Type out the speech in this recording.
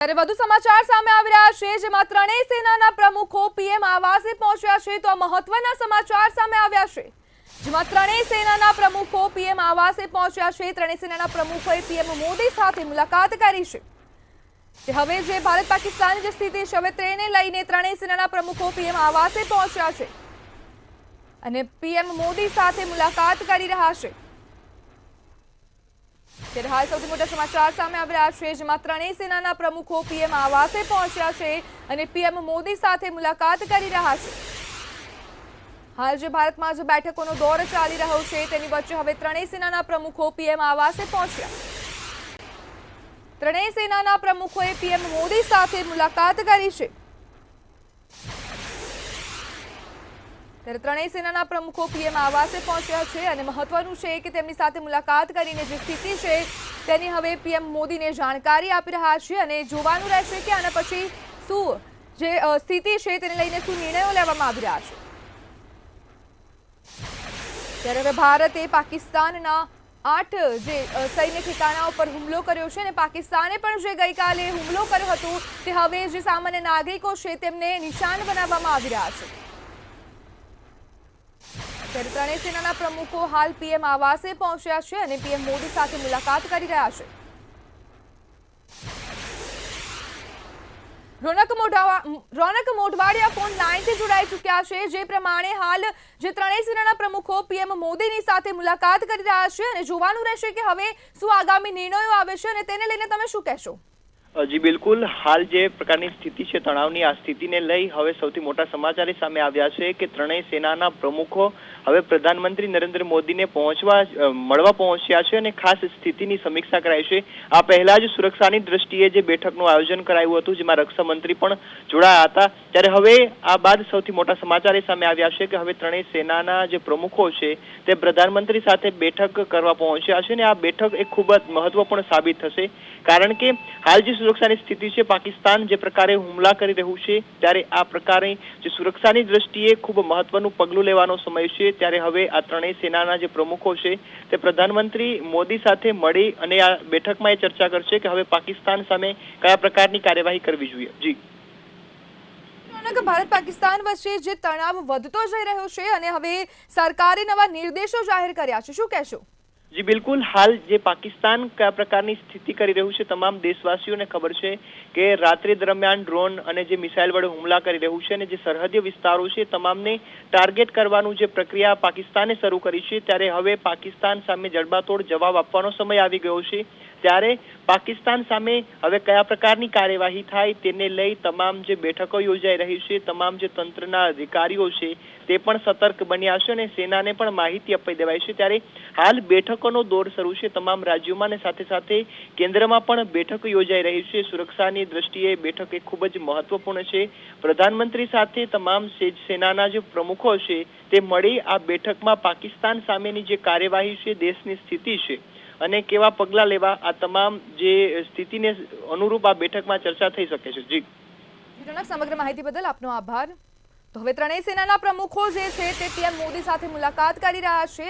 ત્યારે વધુ સમાચાર સામે આવી રહ્યા છે, જેમાં ત્રણેય સેનાના પ્રમુખો પીએમ આવાસે પહોંચ્યા છે. તો આ મહત્વના સમાચાર સામે આવ્યા છે, જેમાં ત્રણેય સેનાના પ્રમુખો પીએમ આવાસે પહોંચ્યા છે. ત્રણેય સેનાના પ્રમુખોએ પીએમ મોદી સાથે મુલાકાત કરી છે. તે હવે જે ભારત પાકિસ્તાનની જે સ્થિતિ છે, હવે તેને લઈને ત્રણેય સેનાના પ્રમુખો પીએમ આવાસે પહોંચ્યા છે અને પીએમ મોદી સાથે મુલાકાત કરી રહ્યા છે. ત્યારે હાલ સૌથી મોટા સમાચાર સામે આવી રહ્યા છે, જેમાં ત્રણેય સેનાના પ્રમુખો પીએમ આવાસે પહોંચ્યા છે અને પીએમ મોદી સાથે મુલાકાત કરી રહ્યા છે. હાલ જે ભારતમાં જે બેઠકોનો દોર ચાલી રહ્યો છે, તેની વચ્ચે હવે ત્રણેય સેનાના પ્રમુખો પીએમ આવાસે પહોંચ્યા. ત્રણેય સેનાના પ્રમુખોએ પીએમ મોદી સાથે મુલાકાત કરી છે. ત્યારે ત્રણેય સેનાના પ્રમુખો પીએમ આવાસે પહોંચ્યા છે અને મહત્વનું છે કે તેમની સાથે મુલાકાત કરીને જે સ્થિતિ છે તેની હવે પીએમ મોદીને જાણકારી આપી રહ્યા છે અને જોવાનું રહેશે કે આના પછી શું જે સ્થિતિ છે તેને લઈને શું નિર્ણયો લેવામાં આવી રહ્યા છે. ત્યારે હવે ભારતે પાકિસ્તાનના 8 જે સૈન્ય ઠેકાણાઓ પર હુમલો કર્યો છે અને પાકિસ્તાને પણ જે ગઈકાલે હુમલો કર્યો હતો તે હવે જે સામાન્ય નાગરિકો છે તેમને નિશાન બનાવવામાં આવી રહ્યા છે. ત્યારે ત્રણેય સેનાના પ્રમુખો હાલ પીએમ આવાસે પહોંચ્યા છે અને પીએમ મોદી સાથે મુલાકાત કરી રહ્યા છે. રોનક મોઢવાડિયા ફોન લાઈનથી જોડાઈ ચૂક્યા છે. જે પ્રમાણે હાલ જે ત્રણેય સેનાના પ્રમુખો પીએમ મોદીની સાથે મુલાકાત કરી રહ્યા છે અને જોવાનું રહેશે કે હવે શું આગામી નિર્ણયો આવે છે અને તેને લઈને તમે શું કહેશો? જી બિલકુલ, હાલ જે પ્રકારની સ્થિતિ છે તણાવની, આ સ્થિતિને લઈ હવે સૌથી મોટા સમાચાર સામે આવ્યા છે કે ત્રણેય સેનાના પ્રમુખો હવે પ્રધાનમંત્રી નરેન્દ્ર મોદીને મળવા પહોંચ્યા છે અને ખાસ સ્થિતિની સમીક્ષા કરાઈ છે. આ પહેલા જ સુરક્ષાની દ્રષ્ટિએ જે બેઠકનું આયોજન કરાયું હતું, જેમાં રક્ષામંત્રી પણ જોડાયા હતા, ત્યારે હવે આ બાદ સૌથી મોટા સમાચાર સામે આવ્યા છે કે હવે ત્રણેય સેનાના જે પ્રમુખો છે તે પ્રધાનમંત્રી સાથે બેઠક કરવા પહોંચ્યા છે અને આ બેઠક એ ખૂબ જ મહત્વપૂર્ણ સાબિત થશે. કારણ કે હાલ જે સુરક્ષાની સ્થિતિ છે, પાકિસ્તાન જે પ્રકારે હુમલા કરી રહ્યું છે, ત્યારે આ પ્રકારે જે સુરક્ષાની દ્રષ્ટિએ ખૂબ મહત્વનું પગલું લેવાનો સમય છે. ત્યારે હવે આ ત્રણેય સેનાના જે પ્રમુખો છે તે પ્રધાનમંત્રી મોદી સાથે મળી અને આ બેઠકમાં એ ચર્ચા કરશે કે હવે પાકિસ્તાન સામે કયા પ્રકારની કાર્યવાહી કરવી જોઈએ. જી ભારત પાકિસ્તાન વચ્ચે જે તણાવ વધતો જઈ રહ્યો છે અને હવે સરકારે નવા નિર્દેશો જાહેર કર્યા છે, શું કહેશો? જી બિલકુલ, હાલ જે પાકિસ્તાન કયા પ્રકારની સ્થિતિ કરી રહ્યું છે, તમામ દેશવાસીઓને ખબર છે કે રાત્રિ દરમિયાન ડ્રોન અને જે મિસાઇલ વડે હુમલા કરી રહ્યું છે અને જે સરહદીય વિસ્તારો છે તમામને ટાર્ગેટ કરવાનું જે પ્રક્રિયા પાકિસ્તાને શરૂ કરી છે, ત્યારે હવે પાકિસ્તાન સામે જડબાતોડ જવાબ આપવાનો સમય આવી ગયો છે. ત્યારે પાકિસ્તાન સામે હવે કયા પ્રકારની કાર્યવાહી થાય તેને લઈ તમામ જે બેઠકો યોજાઈ રહી છે, તમામ જે તંત્રના અધિકારીઓ છે તે પણ સતર્ક બન્યા છે અને સેનાને પણ માહિતી આપી દેવાય છે. ત્યારે હાલ બેઠકોનો દોર શરૂ છે તમામ રાજ્યોમાં અને સાથે સાથે કેન્દ્રમાં પણ બેઠક યોજાઈ રહી છે. સુરક્ષાની દ્રષ્ટિએ બેઠક એ ખૂબ જ મહત્વપૂર્ણ છે. પ્રધાનમંત્રી સાથે તમામ સેનાના જે પ્રમુખો છે તે મળી આ બેઠકમાં પાકિસ્તાન સામેની જે કાર્યવાહી છે, દેશની સ્થિતિ છે અને કેવા પગલા લેવા, આ તમામ જે સ્થિતિને અનુરૂપ આ બેઠકમાં ચર્ચા થઈ શકે છે. જી સમગ્ર માહિતી બદલ આપનો આભાર. તો હવે ત્રણેય સેનાના પ્રમુખો જે છે તે પીએમ મોદી સાથે મુલાકાત કરી રહ્યા છે